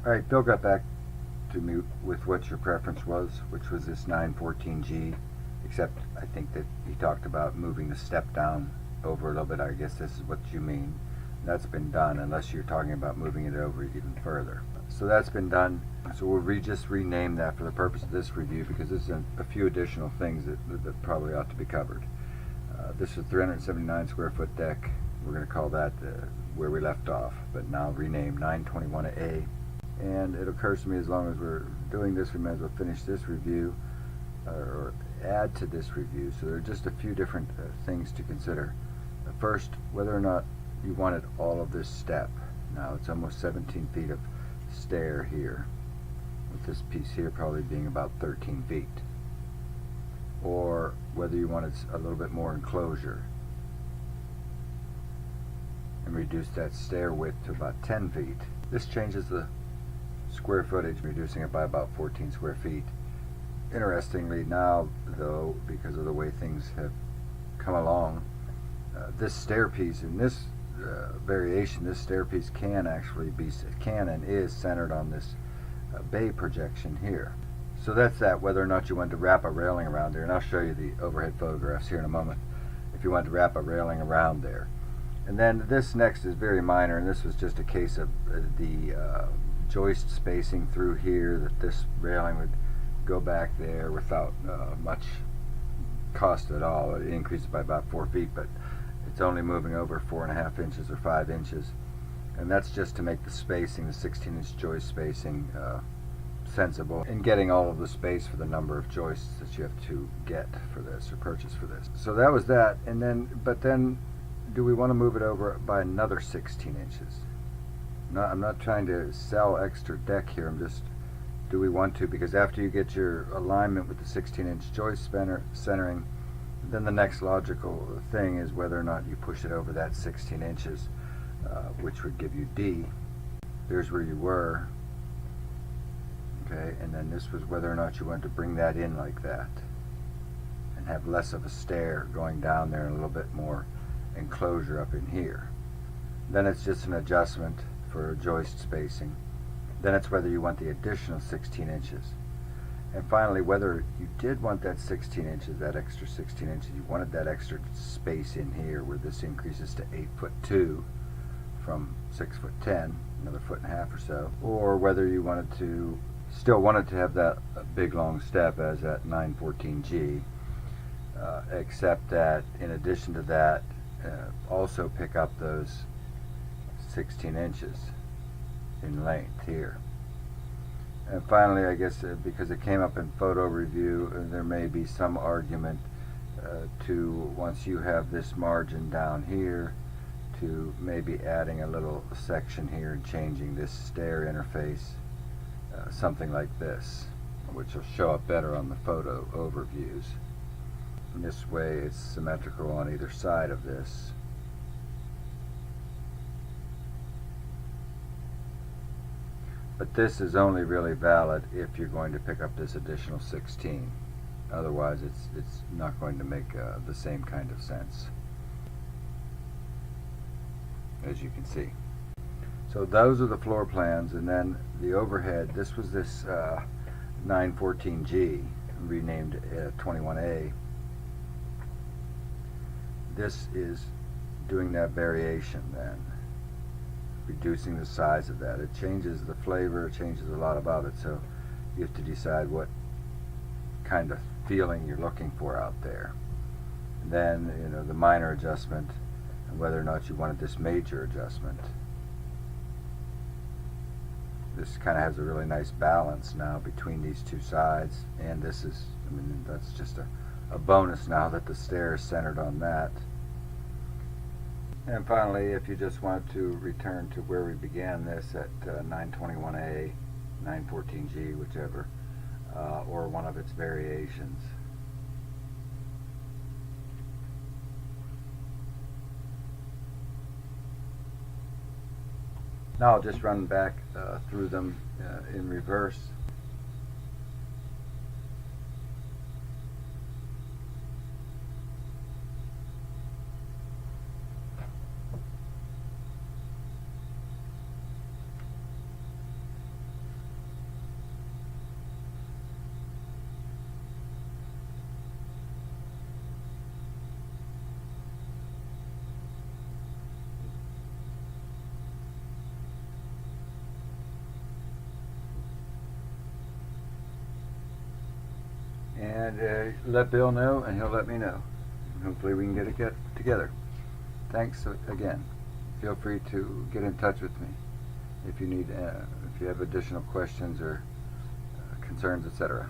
Alright, Bill got back to me with what your preference was, which was this 914G, except I think that he talked about moving the step down over a little bit. I guess this is what you mean. That's been done, unless you're talking about moving it over even further. So that's been done. So we'll just rename that for the purpose of this review, because there's a few additional things that probably ought to be covered. This is 379 square foot deck. We're going to call that where we left off, but now renamed 921A. And it occurs to me, as long as we're doing this, we might as well finish this review or add to this review. So there are just a few different things to consider. First, whether or not you wanted all of this step. Now it's almost 17 feet of stair here, with this piece here probably being about 13 feet. Or whether you wanted a little bit more enclosure and reduce that stair width to about 10 feet. This changes the square footage, reducing it by about 14 square feet. Interestingly now, though, because of the way things have come along, this stair piece in this variation, this stair piece can and is centered on this bay projection here. So that's that, whether or not you want to wrap a railing around there, and I'll show you the overhead photographs here in a moment, if you want to wrap a railing around there. And then this next is very minor, and this was just a case of the joist spacing through here, that this railing would go back there without much cost at all. It increases by about 4 feet, but it's only moving over 4.5 inches or 5 inches, and that's just to make the spacing, the 16-inch joist spacing, sensible, and getting all of the space for the number of joists that you have to get for this or purchase for this. So that was that. And then do we want to move it over by another 16 inches? I'm not trying to sell extra deck here. I'm just, do we want to? Because after you get your alignment with the 16-inch joist centering, then the next logical thing is whether or not you push it over that 16 inches, which would give you D. There's where you were. Okay, and then this was whether or not you wanted to bring that in like that and have less of a stair going down there and a little bit more enclosure up in here. Then it's just an adjustment for joist spacing. Then it's whether you want the additional 16 inches. And finally, whether you did want that 16 inches, that extra 16 inches, you wanted that extra space in here where this increases to 8'2" from 6'10", another 1.5 or so, or whether you still wanted to have that big long step as at 914G, except that in addition to that, also pick up those 16 inches in length here. And finally, I guess because it came up in photo review, there may be some argument to, once you have this margin down here, to maybe adding a little section here and changing this stair interface, something like this, which will show up better on the photo overviews. And this way it's symmetrical on either side of this. But this is only really valid if you're going to pick up this additional 16. Otherwise it's not going to make the same kind of sense, as you can see. So those are the floor plans, and then the overhead. This was this 914G, renamed 21A. This is doing that variation then, reducing the size of that. It changes the flavor, it changes a lot about it, so you have to decide what kind of feeling you're looking for out there. And then, the minor adjustment, and whether or not you wanted this major adjustment. This kind of has a really nice balance now between these two sides, and this is, that's just a bonus now that the stair is centered on that. And finally, if you just want to return to where we began this at 921A, 914G, whichever, or one of its variations. Now I'll just run back through them in reverse. and let Bill know, and he'll let me know. Hopefully we can get together. Thanks again. Feel free to get in touch with me if you need, if you have additional questions or concerns, etc.